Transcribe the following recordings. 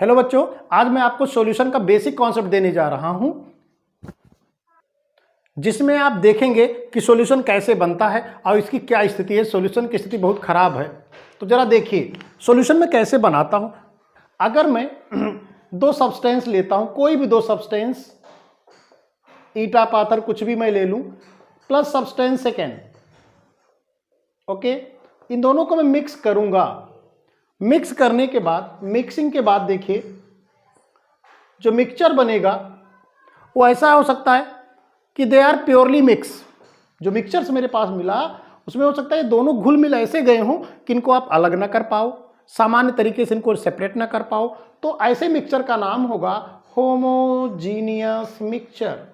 Hello बच्चों, आज मैं आपको सॉल्यूशन का बेसिक कॉन्सेप्ट देने जा रहा हूं, जिसमें आप देखेंगे कि सॉल्यूशन कैसे बनता है और इसकी क्या स्थिति है। सॉल्यूशन की स्थिति बहुत खराब है, तो जरा देखिए सॉल्यूशन में कैसे बनाता हूं। अगर मैं दो सब्सटेंस लेता हूं, कोई भी दो सब्सटेंस, ईटा पाथर कुछ भी मैं ले लूं, प्लस सब्सटेंस सेकेंड, ओके, इन दोनों को मैं मिक्स करूंगा। मिक्स करने के बाद, मिक्सिंग के बाद देखिए जो मिक्सचर बनेगा वो ऐसा हो सकता है कि दे आर प्योरली मिक्स। जो मिक्सचर्स मेरे पास मिला उसमें हो सकता है दोनों घुल मिल ऐसे गए हों कि इनको आप अलग ना कर पाओ, सामान्य तरीके से इनको सेपरेट ना कर पाओ, तो ऐसे मिक्सचर का नाम होगा होमोजीनियस मिक्सचर।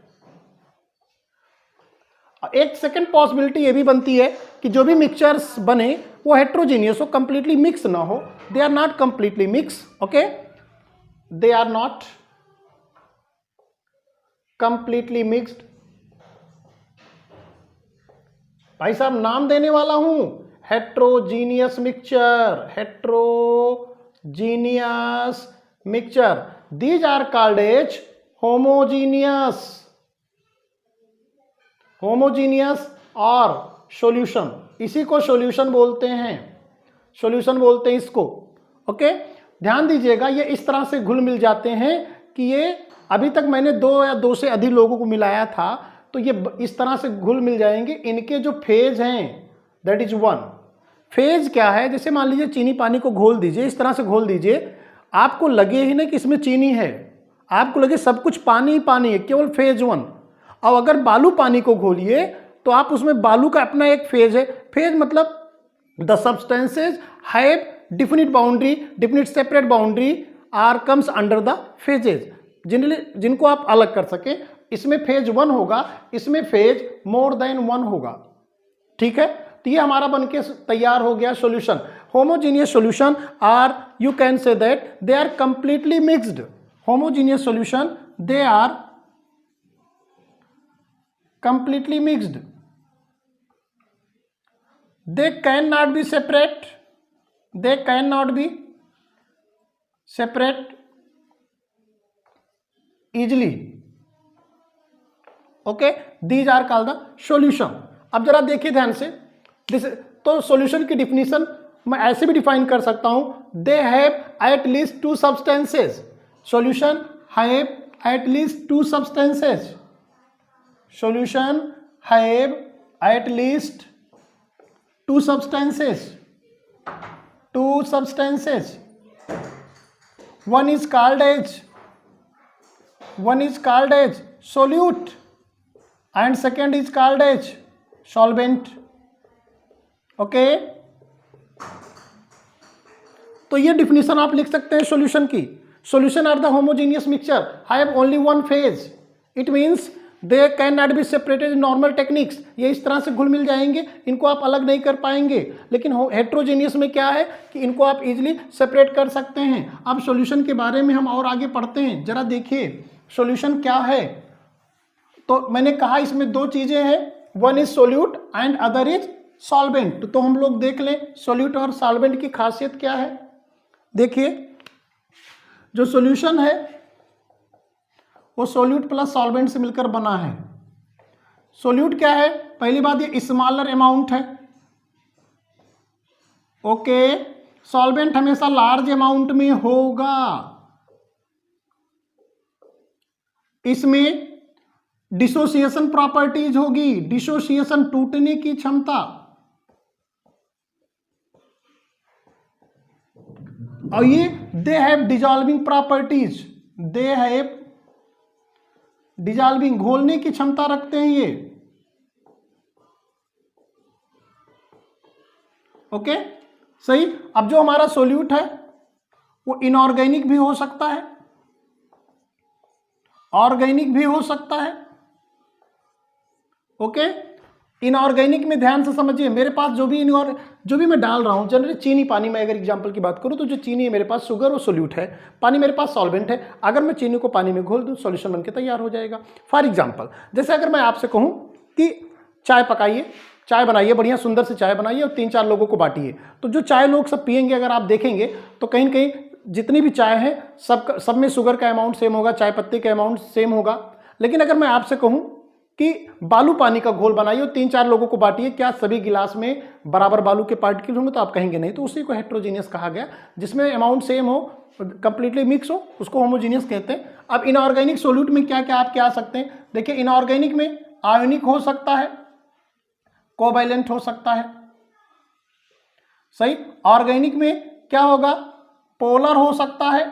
एक सेकेंड पॉसिबिलिटी ये भी बनती है कि जो भी मिक्सचर्स बने वो हेट्रोजीनियस हो, कंप्लीटली मिक्स ना हो। They are not completely mix, okay, they are not completely mixed. भाई साहब नाम देने वाला हूं, heterogeneous mixture, heterogeneous mixture. These are called as homogeneous, homogeneous और सॉल्यूशन। इसी को सॉल्यूशन बोलते हैं, सॉल्यूशन बोलते हैं इसको, ओके। ध्यान दीजिएगा, ये इस तरह से घुल मिल जाते हैं कि ये अभी तक मैंने दो या दो से अधिक लोगों को मिलाया था, तो ये इस तरह से घुल मिल जाएंगे। इनके जो फेज हैं दैट इज वन। फेज क्या है? जैसे मान लीजिए चीनी पानी को घोल दीजिए, इस तरह से घोल दीजिए, आपको लगे ही नहीं कि इसमें चीनी है, आपको लगे सब कुछ पानी ही पानी है, केवल फेज वन। और अगर बालू पानी को घोलिए तो आप उसमें बालू का अपना एक फेज है। फेज मतलब the substances have definite boundary, definite separate boundary are comes under the phases, जिनको आप अलग कर सके। इसमें फेज वन होगा, इसमें फेज मोर देन वन होगा, ठीक है। तो ये हमारा बनके तैयार हो गया solution. Homogeneous solution are, you can say that they are completely mixed. Homogeneous solution, they are completely mixed. They cannot be separate. They cannot be separate easily. Okay, these are called the solution. अब जरा देखिए ध्यान से, तो solution की definition मैं ऐसे भी डिफाइन कर सकता हूं, they have at least two substances. Solution have at least two substances. Solution have at least two substances. Two substances. One is called as solute and second is called as solvent. Okay? तो ये definition आप लिख सकते हैं solution की। Solution are the homogeneous mixture have only one phase. It means they can not be separated in normal techniques. ये इस तरह से घुल मिल जाएंगे, इनको आप अलग नहीं कर पाएंगे। लेकिन हेट्रोजीनियस में क्या है कि इनको आप इजीली सेपरेट कर सकते हैं। अब सॉल्यूशन के बारे में हम और आगे पढ़ते हैं। जरा देखिए सॉल्यूशन क्या है। तो मैंने कहा इसमें दो चीजें हैं, one is solute and other is solvent. तो हम लोग देख लें सोल्यूट और सॉल्वेंट की खासियत क्या है। देखिए जो सॉल्यूशन है वो सोल्यूट प्लस सॉल्वेंट से मिलकर बना है। सोल्यूट क्या है? पहली बात ये स्मॉलर अमाउंट है, ओके। सॉल्वेंट हमेशा लार्ज अमाउंट में होगा। इसमें डिसोसिएशन प्रॉपर्टीज होगी, डिसोसिएशन टूटने की क्षमता, और ये they have dissolving properties, they have dissolving, घोलने की क्षमता रखते हैं ये, ओके सही। अब जो हमारा सोल्यूट है वो इनऑर्गेनिक भी हो सकता है, ऑर्गेनिक भी हो सकता है, ओके। इनऑर्गेनिक में ध्यान से समझिए, मेरे पास जो भी मैं डाल रहा हूं, जनरली चीनी पानी में अगर एग्जांपल की बात करूं तो जो चीनी है मेरे पास शुगर वो सोल्यूट है, पानी मेरे पास सॉल्वेंट है। अगर मैं चीनी को पानी में घोल दूं सॉल्यूशन बनके तैयार हो जाएगा। फॉर एग्जांपल जैसे अगर मैं आपसे कहूं कि चाय पकाइए, चाय बनाइए, बढ़िया सुंदर से चाय बनाइए और 3-4 लोगों को बांटिए, तो जो चाय लोग सब पियेंगे अगर आप देखेंगे तो कहीं ना कहीं जितनी भी चाय है सब में शुगर का अमाउंट सेम होगा, चाय पत्ती का अमाउंट सेम होगा। लेकिन अगर मैं आपसे कहूं कि बालू पानी का घोल बनाइए और 3-4 लोगों को बांटिए, क्या सभी गिलास में बराबर बालू के पार्टिकल होंगे? तो आप कहेंगे नहीं। तो उसी को हेट्रोजीनियस कहा गया, जिसमें अमाउंट सेम हो, कंप्लीटली मिक्स हो, उसको होमोजीनियस कहते हैं। अब इनऑर्गेनिक सोल्यूट में क्या क्या आप क्या आ सकते हैं? देखिए, इनऑर्गेनिक में आयोनिक हो सकता है, कोवैलेंट हो सकता है, सही। ऑर्गेनिक में क्या होगा? पोलर हो सकता है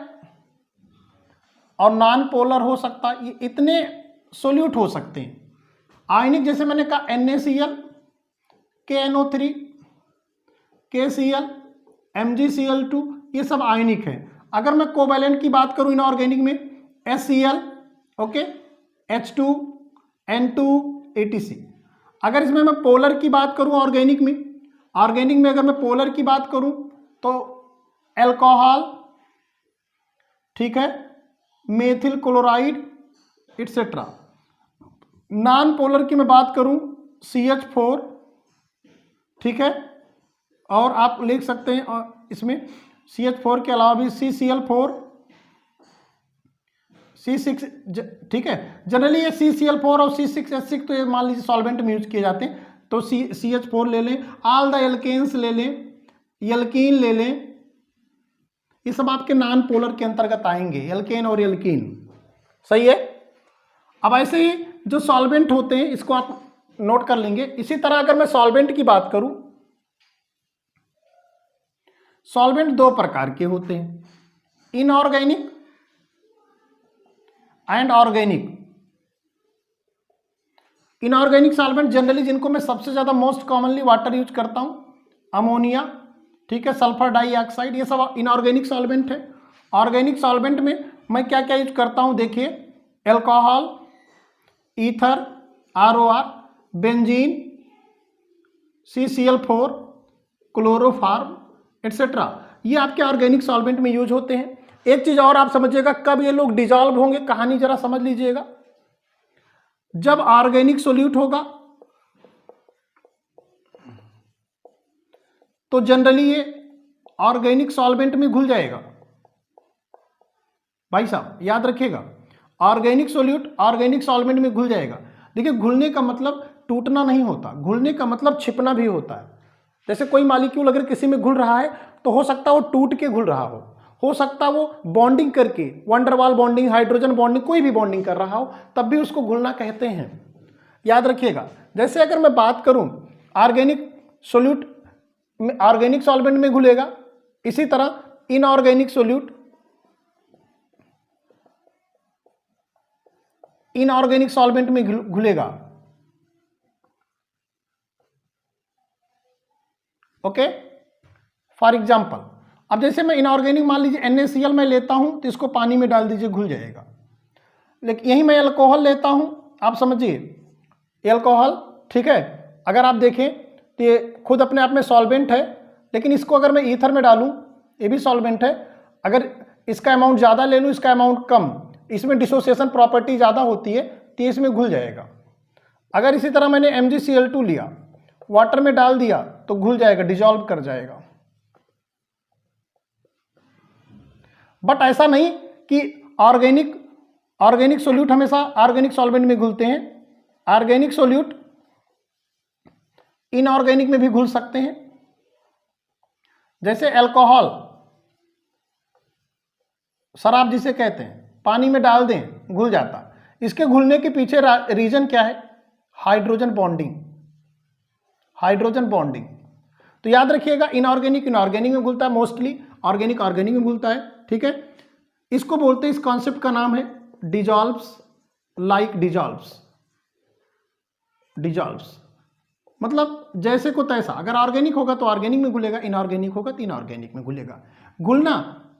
और नॉन पोलर हो सकता है। ये इतने सोल्यूट हो सकते हैं। आयनिक जैसे मैंने कहा NaCl, KNO3, KCl, MgCl2, ये सब आयनिक है। अगर मैं कोवैलेंट की बात करूं इनऑर्गेनिक में, HCl, okay, H2, N2, etc। अगर इसमें मैं पोलर की बात करूं ऑर्गेनिक में अगर मैं पोलर की बात करूं तो अल्कोहल, ठीक है, methyl chloride etcetera. Non polar की मैं बात करूं CH4, ठीक है, और आप लिख सकते हैं और इसमें CH4 के अलावा भी CCl4, C6, ठीक है। जनरली ये CCl4 और C6H6 तो ये मान लीजिए सॉल्वेंट में यूज किए जाते हैं, तो CH4 ले लें, ऑल द एल्केन्स ले लें, एल्कीन ले लें, ये सब आपके नॉन पोलर के अंतर्गत आएंगे, एल्केन और एल्कीन, सही है। अब ऐसे ही जो सॉल्वेंट होते हैं इसको आप नोट कर लेंगे। इसी तरह अगर मैं सॉल्वेंट की बात करूं, सॉल्वेंट दो प्रकार के होते हैं, inorganic and organic. Inorganic solvent generally जिनको मैं सबसे ज्यादा मोस्ट कॉमनली वाटर यूज करता हूं, अमोनिया, ठीक है, सल्फर डाइऑक्साइड, ये सब इनऑर्गेनिक सॉल्वेंट है। ऑर्गेनिक सॉल्वेंट में मैं क्या क्या यूज करता हूं? देखिए, alcohol, ether, ROR, benzene, CCl4, chloroform etcetera, ये आपके ऑर्गेनिक सॉल्वेंट में यूज होते हैं। एक चीज और आप समझिएगा, कब ये लोग डिजॉल्व होंगे, कहानी जरा समझ लीजिएगा। जब ऑर्गेनिक सोल्यूट होगा तो जनरली ये ऑर्गेनिक सॉल्वेंट में घुल जाएगा। भाई साहब याद रखिएगा, ऑर्गेनिक सोल्यूट ऑर्गेनिक सॉल्वेंट में घुल जाएगा। देखिए, घुलने का मतलब टूटना नहीं होता, घुलने का मतलब छिपना भी होता है। जैसे कोई मॉलिक्यूल अगर किसी में घुल रहा है तो हो सकता है वो टूट के घुल रहा हो सकता है वो बॉन्डिंग करके, वंडरवाल बॉन्डिंग, हाइड्रोजन बॉन्डिंग, कोई भी बॉन्डिंग कर रहा हो, तब भी उसको घुलना कहते हैं। याद रखिएगा। जैसे अगर मैं बात करूं ऑर्गेनिक सोल्यूट ऑर्गेनिक सॉल्वेंट में घुलेगा, इसी तरह इनऑर्गेनिक सोल्यूट इनऑर्गेनिक सॉल्वेंट में घुलेगा। ओके, फॉर एग्जाम्पल, अब जैसे मैं इनऑर्गेनिक मान लीजिए NaCl मैं लेता हूं तो इसको पानी में डाल दीजिए, घुल जाएगा। लेकिन यही मैं अल्कोहल लेता हूं, आप समझिए, अल्कोहल, ठीक है, अगर आप देखें तो ये खुद अपने आप में सॉल्वेंट है, लेकिन इसको अगर मैं ईथर में डालूं, ये भी सॉल्वेंट है। अगर इसका अमाउंट ज़्यादा ले लूँ, इसका अमाउंट कम, इसमें डिसोसिएशन प्रॉपर्टी ज़्यादा होती है तो इसमें घुल जाएगा। अगर इसी तरह मैंने MgCl2 लिया, वाटर में डाल दिया तो घुल जाएगा, डिजॉल्व कर जाएगा। बट ऐसा नहीं कि ऑर्गेनिक सोल्यूट हमेशा ऑर्गेनिक सॉल्वेंट में घुलते हैं। ऑर्गेनिक सोल्यूट इनऑर्गेनिक में भी घुल सकते हैं। जैसे अल्कोहल, शराब जिसे कहते हैं, पानी में डाल दें घुल जाता। इसके घुलने के पीछे रीजन क्या है? Hydrogen bonding. तो याद रखिएगा, इनऑर्गेनिक में घुलता है, मोस्टली ऑर्गेनिक में घुलता है, ठीक है। इसको बोलते हैं, इस कॉन्सेप्ट का नाम है डिजॉल्व्स लाइक डिजॉल्व्स, मतलब जैसे को तैसा। अगर ऑर्गेनिक होगा तो ऑर्गेनिक में घुलेगा, इनऑर्गेनिक होगा तो इनऑर्गेनिक में घुलेगा।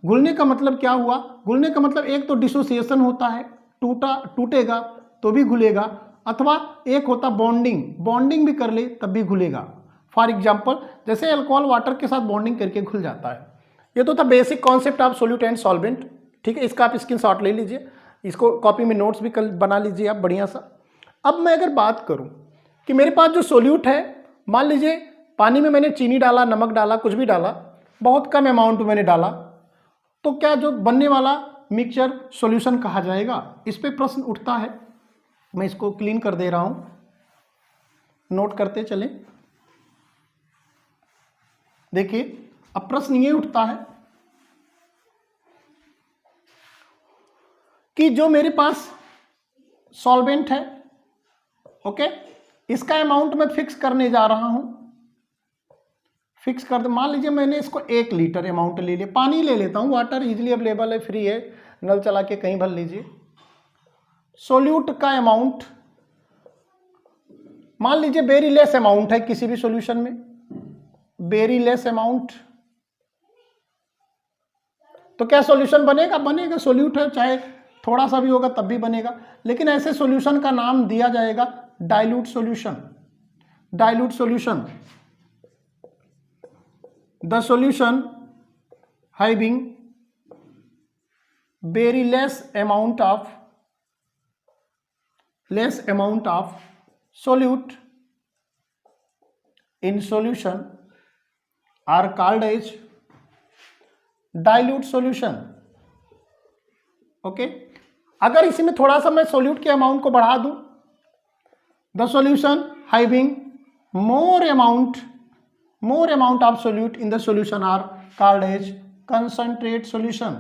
घुलने का मतलब क्या हुआ? घुलने का मतलब एक तो डिसोसिएशन होता है, टूटेगा तो भी घुलेगा, अथवा एक होता बॉन्डिंग भी कर ले तब भी घुलेगा। फॉर एग्जाम्पल, जैसे अल्कोहल वाटर के साथ बॉन्डिंग करके घुल जाता है। ये तो था basic concept of solute and solvent, ठीक है। इसका आप स्क्रीनशॉट ले लीजिए, इसको कॉपी में नोट्स भी बना लीजिए आप बढ़िया सा। अब मैं अगर बात करूं कि मेरे पास जो सोल्यूट है, मान लीजिए पानी में मैंने चीनी डाला, नमक डाला, कुछ भी डाला, बहुत कम अमाउंट में मैंने डाला, तो क्या जो बनने वाला मिक्सचर सॉल्यूशन कहा जाएगा? इस पे प्रश्न उठता है। मैं इसको क्लीन कर दे रहा हूं, नोट करते चलें। देखिए अब प्रश्न ये उठता है कि जो मेरे पास सॉल्वेंट है, ओके, इसका अमाउंट मैं फिक्स करने जा रहा हूं। फिक्स कर दे, मान लीजिए मैंने इसको 1 लीटर अमाउंट ले लिया। पानी ले लेता हूं, वाटर इजीली अवेलेबल है, फ्री है, नल चला के कहीं भर लीजिए। सोल्यूट का अमाउंट मान लीजिए वेरी लेस अमाउंट है किसी भी सॉल्यूशन में, वेरी लेस अमाउंट, तो क्या सॉल्यूशन बनेगा? बनेगा। सोल्यूट है, चाहे थोड़ा सा भी होगा तब भी बनेगा। लेकिन ऐसे सॉल्यूशन का नाम दिया जाएगा dilute solution. Dilute solution, the solution having very less amount of solute in solution are called as dilute solution। Okay, अगर इसी में थोड़ा सा मैं सोल्यूट के अमाउंट को बढ़ा दूं, the solution having more amount of solute in the solution are called as concentrate solution।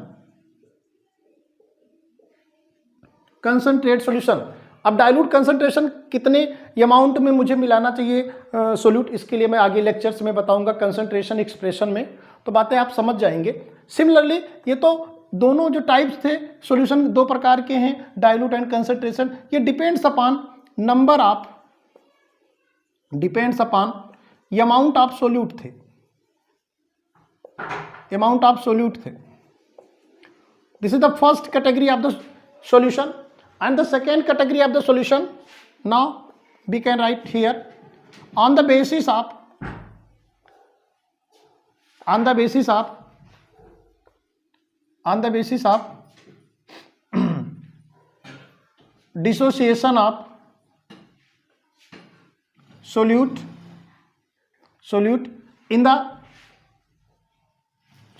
Concentrate solution. अब डाइल्यूट कंसंट्रेशन कितने अमाउंट में मुझे मिलाना चाहिए सोल्यूट, इसके लिए मैं आगे लेक्चर्स में बताऊंगा कंसंट्रेशन एक्सप्रेशन में, तो बातें आप समझ जाएंगे। सिमिलरली ये तो दोनों जो टाइप्स थे सॉल्यूशन 2 प्रकार के हैं, डाइल्यूट एंड कंसंट्रेशन। ये depends upon number of, depends upon amount of solute थे, अमाउंट ऑफ सोल्यूट थे। This is the first category of the solution and the second category of the solution now we can write here on the basis of dissociation of solute in the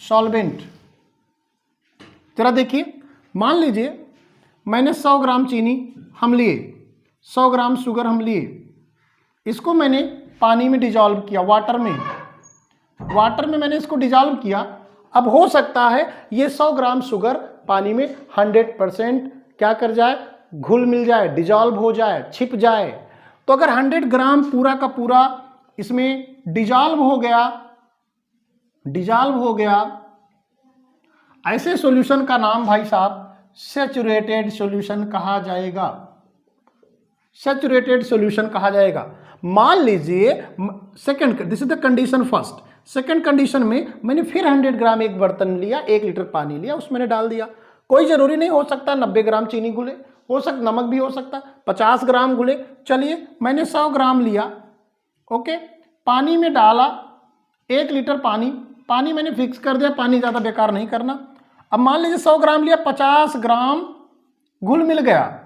solvent। जरा देखिए, मान लीजिए मैंने 100 ग्राम चीनी हम लिए, 100 gram sugar हम लिए, इसको मैंने पानी में डिजॉल्व किया, वाटर में मैंने इसको डिजॉल्व किया। अब हो सकता है ये 100 ग्राम शुगर पानी में 100% क्या कर जाए, घुल मिल जाए, डिजॉल्व हो जाए, छिप जाए। तो अगर 100 ग्राम पूरा का पूरा इसमें डिजॉल्व हो गया, ऐसे सॉल्यूशन का नाम भाई साहब सैचुरेटेड सॉल्यूशन कहा जाएगा। सैचुरेटेड सॉल्यूशन कहा जाएगा। मान लीजिए second, this is the condition first. Second condition में मैंने फिर 100 ग्राम एक बर्तन लिया, 1 लीटर पानी लिया, उसमें मैंने डाल दिया। कोई जरूरी नहीं, हो सकता 90 ग्राम चीनी घुले, हो सकता नमक भी हो सकता, 50 ग्राम घुले। चलिए मैंने 100 ग्राम लिया, ओके, पानी में डाला, 1 लीटर पानी मैंने फिक्स कर दिया, पानी ज़्यादा बेकार नहीं करना। अब मान लीजिए 100 ग्राम लिया, 50 ग्राम घुल मिल गया,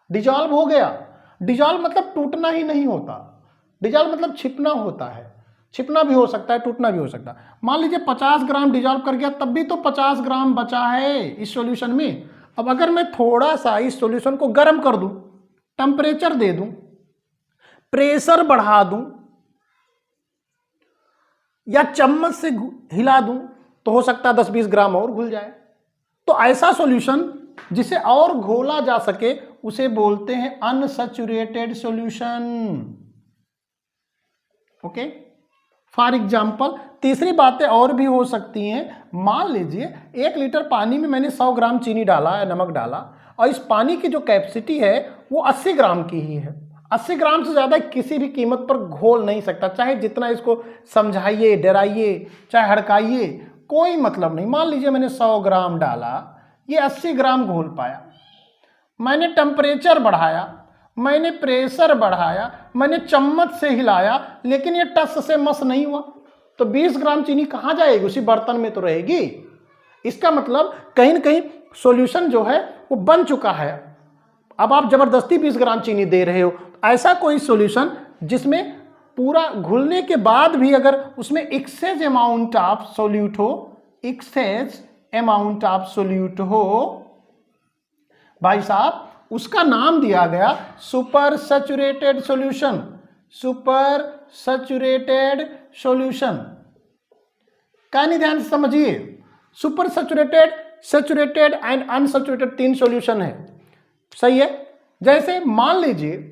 डिजॉल्व हो गया। डिजॉल्व मतलब टूटना ही नहीं होता, डिजॉल्व मतलब छिपना होता है, छिपना भी हो सकता है, टूटना भी हो सकता है। मान लीजिए 50 ग्राम डिजॉल्व कर गया, तब भी तो 50 ग्राम बचा है इस सॉल्यूशन में। अब अगर मैं थोड़ा सा इस सॉल्यूशन को गर्म कर दूं, टेम्परेचर दे दूं, प्रेशर बढ़ा दूं या चम्मच से हिला दूं, तो हो सकता है 10-20 ग्राम और घुल जाए। तो ऐसा सॉल्यूशन जिसे और घोला जा सके उसे बोलते हैं unsaturated solution. Okay, for example तीसरी बातें और भी हो सकती हैं। मान लीजिए 1 लीटर पानी में मैंने 100 ग्राम चीनी डाला या नमक डाला, और इस पानी की जो कैपेसिटी है वो 80 ग्राम की ही है। 80 ग्राम से ज़्यादा किसी भी कीमत पर घोल नहीं सकता, चाहे जितना इसको समझाइए, डराइए, चाहे हड़काइए, कोई मतलब नहीं। मान लीजिए मैंने 100 ग्राम डाला, ये 80 ग्राम घोल पाया। मैंने टेम्परेचर बढ़ाया, मैंने प्रेशर बढ़ाया, मैंने चम्मच से हिलाया, लेकिन ये टस से मस नहीं हुआ, तो 20 ग्राम चीनी कहाँ जाएगी? उसी बर्तन में तो रहेगी। इसका मतलब कहीं ना कहीं सॉल्यूशन जो है वो बन चुका है। अब आप जबरदस्ती 20 ग्राम चीनी दे रहे हो। ऐसा कोई सॉल्यूशन जिसमें पूरा घुलने के बाद भी अगर उसमें एक्सेस अमाउंट ऑफ सोल्यूट हो, एक्सेस अमाउंट ऑफ सोल्यूट हो, भाई साहब उसका नाम दिया गया super saturated solution, super saturated solution. कहानी ध्यान से समझिए, super saturated, saturated and unsaturated 3 solution है, सही है। जैसे मान लीजिए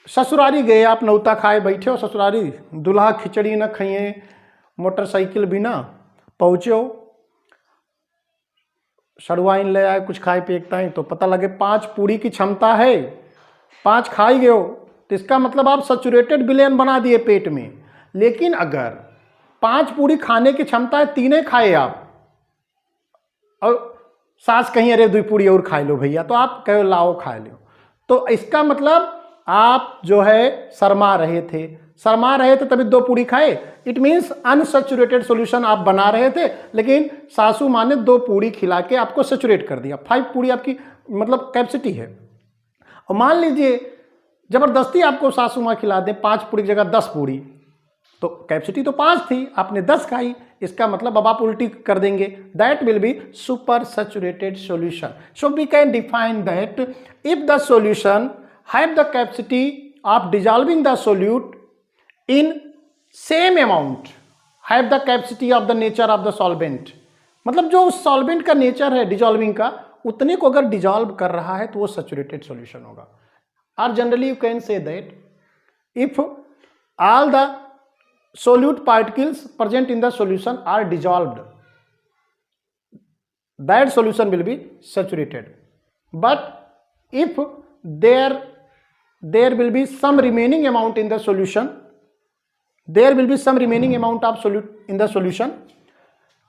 ससुरारी गए आप, नौता खाए बैठे हो ससुरारी, दूल्हा खिचड़ी न खाइए, मोटरसाइकिल बिना पहुँचे हो, सड़वाइन ले आए, कुछ खाए फेंकता है, तो पता लगे 5 पूरी की क्षमता है, 5 खा ही गए हो, तो इसका मतलब आप सैचुरेटेड विलेन बना दिए पेट में। लेकिन अगर 5 पूरी खाने की क्षमता है, 3 खाए आप, और सास कहीं अरे 2 पूरी और खा लो भैया, तो आप कहो लाओ खा लो, तो इसका मतलब आप जो है शर्मा रहे थे, तभी 2 पूरी खाए। इट मीन्स अनसैचुरेटेड सॉल्यूशन आप बना रहे थे, लेकिन सासू माँ ने 2 पूरी खिला के आपको सैचुरेट कर दिया। 5 पूरी आपकी मतलब कैपेसिटी है। और मान लीजिए जबरदस्ती आपको सासू माँ खिला दे 5 पूरी की जगह 10 पूरी, तो कैपेसिटी तो 5 थी, आपने 10 खाई, इसका मतलब अब आप उल्टी कर देंगे। That will be super saturated solution. So we can define that if the solution have the capacity of dissolving the solute in same amount, have the capacity of the nature of the solvent, मतलब जो उस solvent का nature है dissolving का, उतने को अगर dissolve कर रहा है तो वो सैचुरेटेड सॉल्यूशन होगा। और generally you can say that if all the solute particles present in the solution are dissolved, that solution will be saturated. But if there will be some remaining amount in the solution, there will be some remaining amount of solute in the solution,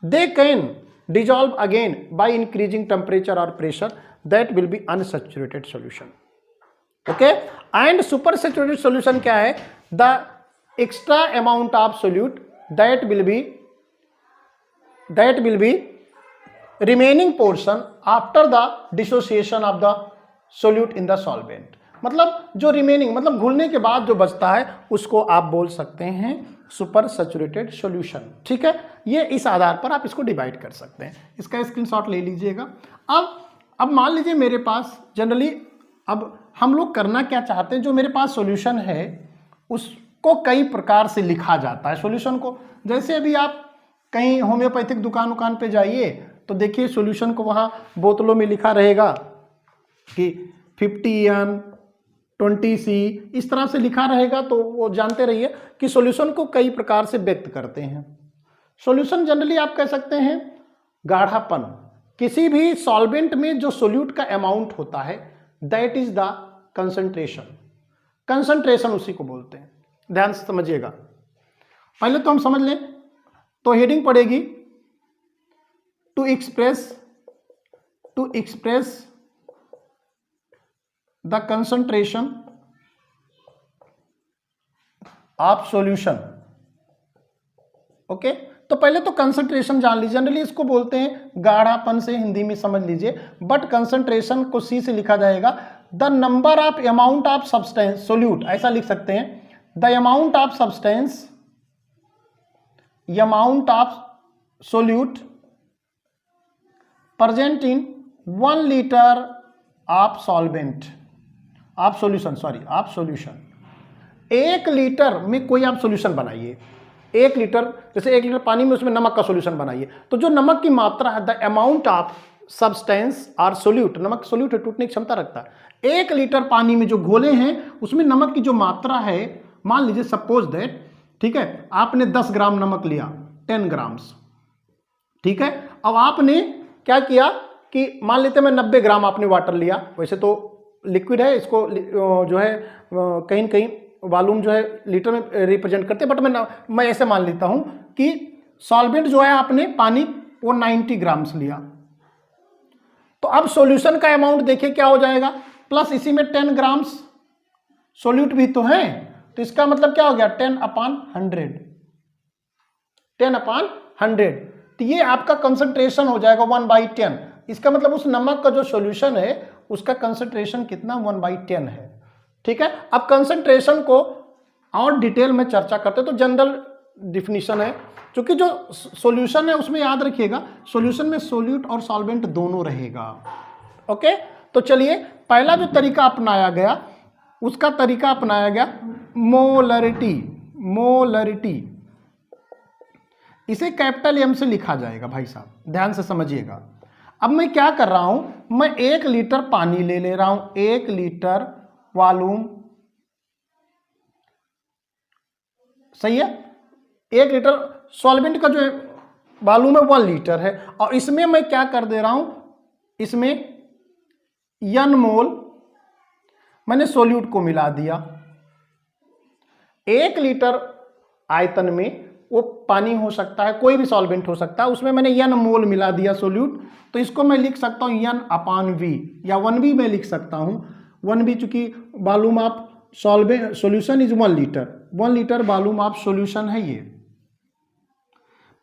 they can dissolve again by increasing temperature or pressure, that will be unsaturated solution. Okay, and supersaturated solution क्या है? The extra amount of solute that will be remaining portion after the dissociation of the solute in the solvent, मतलब जो remaining मतलब घुलने के बाद जो बचता है उसको आप बोल सकते हैं सुपर सैचुरेटेड सॉल्यूशन। ठीक है, ये इस आधार पर आप इसको डिवाइड कर सकते हैं। इसका स्क्रीनशॉट ले लीजिएगा। अब मान लीजिए मेरे पास जनरली, अब हम लोग करना क्या चाहते हैं, जो मेरे पास सॉल्यूशन है उसको कई प्रकार से लिखा जाता है सॉल्यूशन को। जैसे अभी आप कहीं होम्योपैथिक दुकान पे जाइए तो देखिए सॉल्यूशन को वहाँ बोतलों में लिखा रहेगा कि 50N 20C इस तरह से लिखा रहेगा, तो वो जानते रहिए कि सॉल्यूशन को कई प्रकार से व्यक्त करते हैं। सॉल्यूशन जनरली आप कह सकते हैं गाढ़ापन, किसी भी सॉल्वेंट में जो सोल्यूट का अमाउंट होता है that is the concentration, concentration उसी को बोलते हैं। ध्यान से समझिएगा। पहले तो हम समझ लें, तो हेडिंग पड़ेगी to express the concentration of solution. Okay, तो पहले तो कंसंट्रेशन जान लीजिए। जनरली इसको बोलते हैं गाढ़ापन, से हिंदी में समझ लीजिए, बट कंसंट्रेशन को सी से लिखा जाएगा the number of amount of substance solute, ऐसा लिख सकते हैं the amount of substance, amount of solute present in 1 litre of solvent of solution, of solution. 1 litre में कोई आप सॉल्यूशन बनाइए, 1 लीटर, जैसे 1 लीटर पानी में उसमें नमक का सॉल्यूशन बनाइए, तो जो नमक की मात्रा है द अमाउंट ऑफ सब्सटेंस और सोल्यूट, नमक सोल्यूट है, टूटने की क्षमता रखता है। 1 लीटर पानी में जो घोले हैं उसमें नमक की जो मात्रा है, मान लीजिए सपोज दैट, ठीक है, आपने 10 ग्राम नमक लिया, 10 ग्राम्स, ठीक है। अब आपने क्या किया कि मान लेते हैं मैं 90 ग्राम आपने वाटर लिया, वैसे तो लिक्विड है, इसको जो है कहीं कहीं वॉल्यूम जो है लीटर में रिप्रेजेंट करते हैं, बट मैं ऐसे मान लेता हूं कि सॉल्वेंट जो है आपने पानी वो 90 ग्राम्स लिया। तो अब सॉल्यूशन का अमाउंट देखिए क्या हो जाएगा, प्लस इसी में 10 ग्राम्स सोल्यूट भी तो है, तो इसका मतलब क्या हो गया 10/100, 10/100। तो ये आपका कंसंट्रेशन हो जाएगा 1/10। इसका मतलब उस नमक का जो सॉल्यूशन है उसका कंसंट्रेशन कितना 1/10 है। ठीक है, अब कंसंट्रेशन को और डिटेल में चर्चा करते हैं। तो जनरल डिफिनीशन है क्योंकि जो सॉल्यूशन है उसमें याद रखिएगा सॉल्यूशन में सोल्यूट और सॉल्वेंट दोनों रहेगा। ओके, तो चलिए पहला जो तरीका अपनाया गया उसका तरीका अपनाया गया मोलरिटी। मोलरिटी इसे कैपिटल एम से लिखा जाएगा भाई साहब, ध्यान से समझिएगा। अब मैं क्या कर रहा हूं, मैं 1 लीटर पानी ले रहा हूं, 1 लीटर वॉल्यूम, सही है। 1 लीटर सॉल्वेंट का जो वॉल्यूम है 1 लीटर है, और इसमें मैं क्या कर दे रहा हूं, इसमें n मोल मैंने सोल्यूट को मिला दिया। 1 लीटर आयतन में वो पानी हो सकता है, कोई भी सॉल्वेंट हो सकता है, उसमें मैंने n मोल मिला दिया सोल्यूट, तो इसको मैं लिख सकता हूं n/v, या 1v में लिख सकता हूं। 1v चूंकि volume of solution is 1 litre, 1 litre volume of solution है ये।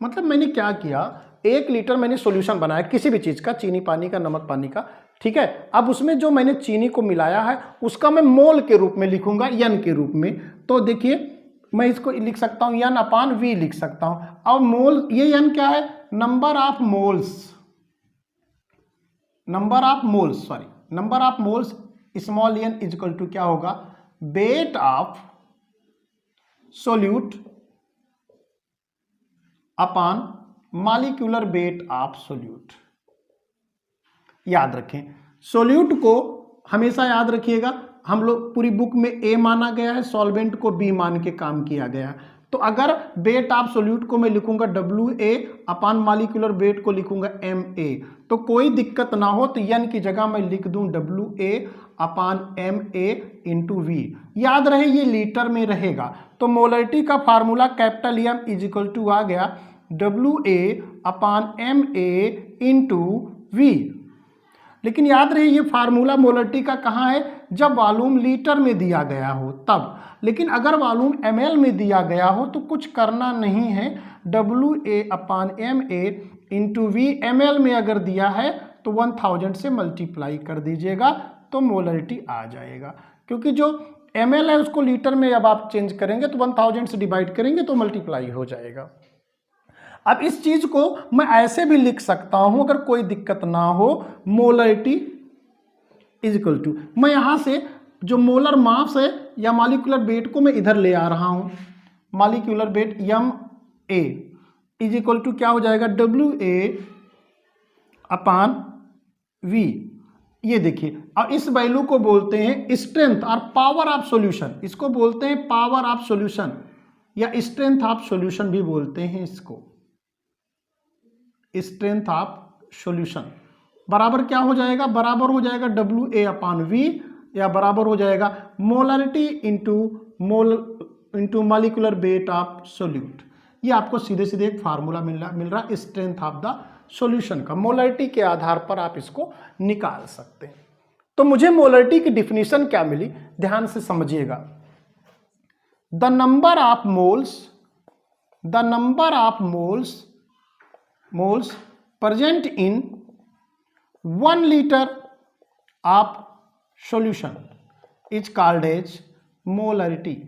मतलब मैंने क्या किया, 1 लीटर मैंने सॉल्यूशन बनाया किसी भी चीज का, चीनी पानी का, नमक पानी का, ठीक है। अब उसमें जो मैंने चीनी को मिलाया है उसका मैं मोल के रूप में लिखूंगा, n के रूप में। तो देखिए मैं इसको लिख सकता हूं n/v लिख सकता हूं। अब मोल, ये n क्या है, number of moles, number of moles, sorry number of moles small n is equal to क्या होगा, weight of solute upon molecular weight of solute. याद रखें सोल्यूट को हमेशा याद रखिएगा, हम लोग पूरी बुक में A माना गया है, सॉल्वेंट को B मान के काम किया गया। तो अगर वेट ऑफ सोल्यूट को मैं लिखूंगा WA अपॉन मॉलिक्यूलर वेट को लिखूंगा MA, तो कोई दिक्कत ना हो तो n की जगह मैं लिख दूं WA upon MA into V। याद रहे ये लीटर में रहेगा, तो मोलरिटी का formula capital M is equal to आ गया WA upon MA into V। लेकिन याद रहे ये फार्मूला मोलरिटी का कहाँ है, जब वॉल्यूम लीटर में दिया गया हो तब। लेकिन अगर वॉल्यूम ml में दिया गया हो तो कुछ करना नहीं है, WA upon MA into V, ml में अगर दिया है तो 1000 से मल्टीप्लाई कर दीजिएगा तो मोलरिटी आ जाएगा। क्योंकि जो ml है उसको लीटर में अब आप चेंज करेंगे तो 1000 से डिवाइड करेंगे तो मल्टीप्लाई हो जाएगा। अब इस चीज को मैं ऐसे भी लिख सकता हूं अगर कोई दिक्कत ना हो, मोलरिटी इज इक्वल टू, मैं यहां से जो मोलर मास है या मॉलिक्यूलर वेट को मैं इधर ले आ रहा हूं, molecular weight MA is equal to क्या हो जाएगा, WA अपॉन V। ये देखिए, और इस वैल्यू को बोलते हैं स्ट्रेंथ और पावर ऑफ सॉल्यूशन, इसको बोलते हैं पावर ऑफ सॉल्यूशन या स्ट्रेंथ ऑफ सॉल्यूशन भी बोलते हैं इसको, स्ट्रेंथ ऑफ सॉल्यूशन। बराबर क्या हो जाएगा, बराबर हो जाएगा WA अपॉन V, या बराबर हो जाएगा molarity into molecular weight of solute. ये आपको सीधे सीधे एक फार्मूला मिल रहा स्ट्रेंथ ऑफ द सॉल्यूशन का, मोलरिटी के आधार पर आप इसको निकाल सकते हैं। तो मुझे मोलरिटी की डिफिनीशन क्या मिली, ध्यान से समझिएगा। The number of moles, the number of moles present in 1 liter of solution is called as molarity,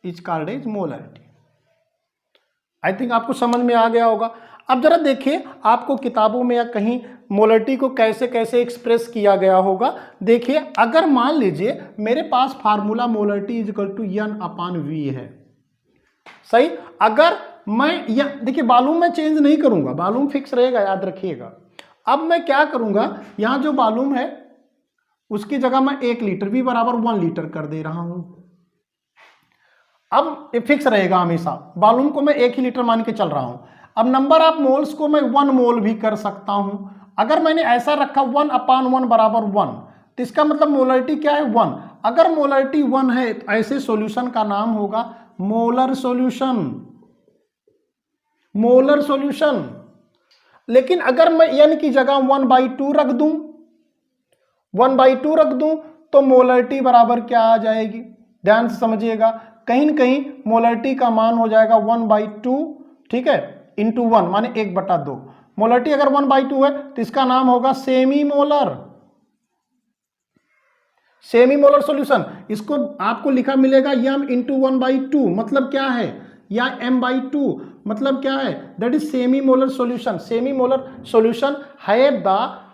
is called as molarity। I think आपको समझ में आ गया होगा। अब जरा देखिए आपको किताबों में या कहीं मोलरिटी को कैसे कैसे एक्सप्रेस किया गया होगा। देखिए अगर मान लीजिए मेरे पास formula molarity is equal to n upon V है, सही। अगर मैं देखिए वॉल्यूम में चेंज नहीं करूंगा, वॉल्यूम फिक्स रहेगा, याद रखिएगा। अब मैं क्या करूंगा, यहां जो वॉल्यूम है उसकी जगह मैं 1 लीटर, V बराबर 1 लीटर कर दे रहा हूं। अब ये फिक्स रहेगा हमेशा, वॉल्यूम को मैं 1 ही लीटर मान के चल रहा हूं। अब नंबर ऑफ मोल्स को मैं 1 मोल भी कर सकता हूं। अगर मैंने ऐसा रखा 1 अपॉन 1 बराबर 1, तो इसका मतलब मोलरिटी क्या है, 1। अगर मोलरिटी 1 है तो ऐसे सॉल्यूशन का नाम होगा मोलर सॉल्यूशन, मोलर सॉल्यूशन। लेकिन अगर मैं n की जगह 1/2 रख दूं, 1/2 रख दूं तो मोलरिटी बराबर क्या आ जाएगी, ध्यान से समझिएगा। कहीं न कहीं मोलरिटी का मान हो जाएगा 1/2, ठीक है, इंटू 1 माने 1/2। मोलरिटी अगर 1/2 है तो इसका नाम होगा semi molar, semi molar solution. इसको आपको लिखा मिलेगा m इंटू 1/2, मतलब क्या है, या m/2 मतलब क्या है, that is semi molar solution. Semi molar solution have the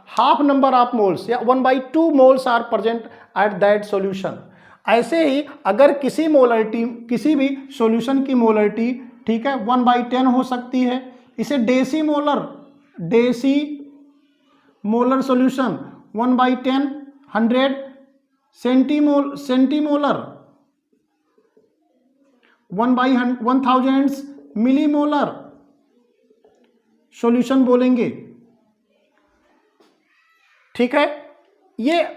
half number of moles या 1/2 moles are present at that solution. ऐसे ही अगर किसी मोलरिटी, किसी भी सॉल्यूशन की मोलरिटी, ठीक है, 1/10 हो सकती है, इसे deci molar solution 1/10, 100 centimolar 1/1000 millimolar solution बोलेंगे। ठीक है, ये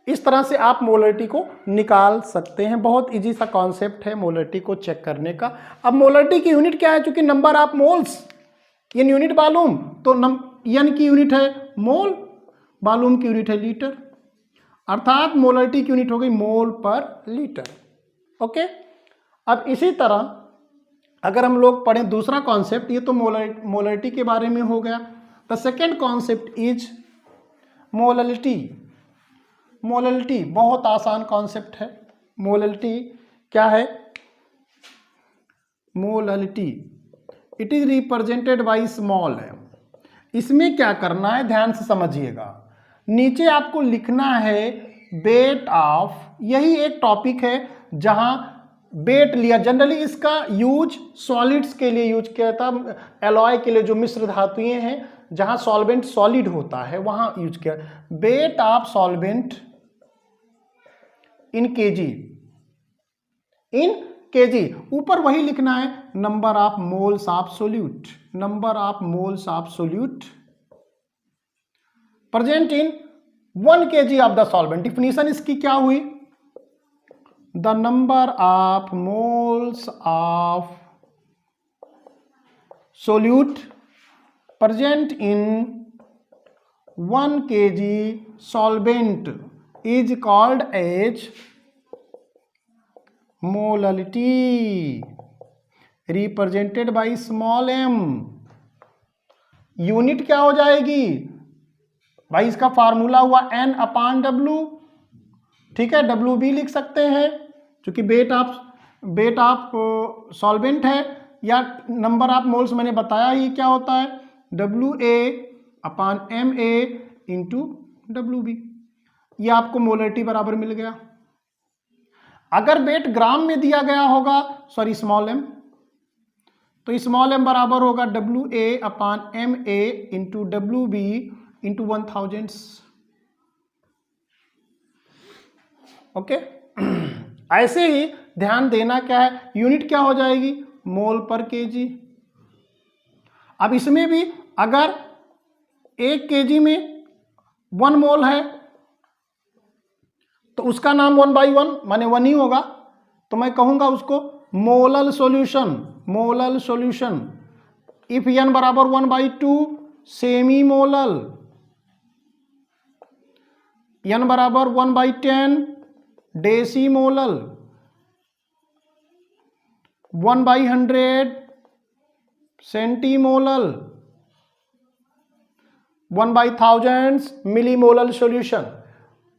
इस तरह से आप मोलरिटी को निकाल सकते हैं। बहुत इजी सा कॉन्सेप्ट है मोलरिटी को चेक करने का। अब मोलरिटी की यूनिट क्या है, चूंकि नंबर ऑफ मोल्स यानी यूनिट वॉल्यूम, तो एन की यूनिट है मोल, वॉल्यूम की यूनिट है लीटर, अर्थात मोलरिटी की यूनिट हो गई मोल पर लीटर। ओके, अब इसी तरह अगर हम लोग पढ़ें दूसरा कॉन्सेप्ट, ये तो मोलरिटी के बारे में हो गया। The second concept is molality. Molality बहुत आसान कॉन्सेप्ट है। मोललिटी क्या है? Molality it is represented by small M. इसमें क्या करना है, ध्यान से समझिएगा। नीचे आपको लिखना है वेट ऑफ, यही एक टॉपिक है जहां वेट लिया। जनरली इसका यूज सॉलिड्स के लिए यूज किया था, एलॉय के लिए, जो मिश्र धातुएं हैं जहां सॉल्वेंट सॉलिड होता है वहां यूज किया। Weight of solvent in KG, in KG. ऊपर वही लिखना है number of moles of solute, number of moles of solute present in 1 kg of the solvent. Definition इसकी क्या हुई? The number of moles of solute present in 1 kg solvent is called as molality represented by small m। Unit क्या हो जाएगी भाई? इसका formula हुआ N/W, ठीक है, WB लिख सकते हैं क्योंकि वेट ऑफ सॉल्वेंट है, या नंबर ऑफ मोल्स मैंने बताया ही क्या होता है, WA/MA इंटू WB। ये आपको मोलरिटी बराबर मिल गया। अगर वेट ग्राम में दिया गया होगा, सॉरी स्मॉल m, तो स्मॉल m बराबर होगा WA/MA into WB into 1000। Okay, ऐसे ही ध्यान देना क्या है, यूनिट क्या हो जाएगी? मोल पर केजी। अब इसमें भी अगर 1 kg में 1 मोल है तो उसका नाम 1/1 माने 1 ही होगा, तो मैं कहूंगा उसको molal solution. Molal solution if n बराबर 1/2 सेमी मोलल, n बराबर 1/10 डेसी मोलल, 1/100 सेंटीमोलल, 1/1000 मिलीमोलल सॉल्यूशन।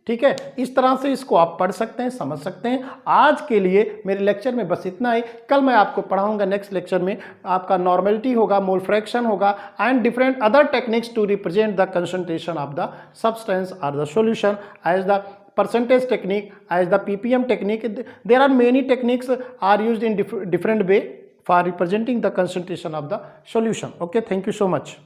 ठीक है, इस तरह से इसको आप पढ़ सकते हैं, समझ सकते हैं। आज के लिए मेरे लेक्चर में बस इतना ही। कल मैं आपको पढ़ाऊंगा नेक्स्ट लेक्चर में, आपका नॉर्मेलिटी होगा, मोल फ्रैक्शन होगा, and different other techniques to represent the concentration of the substance और the solution as the percentage technique, as the ppm technique. There are many techniques are used in different way for representing the concentration of the solution. Okay, thank you so much.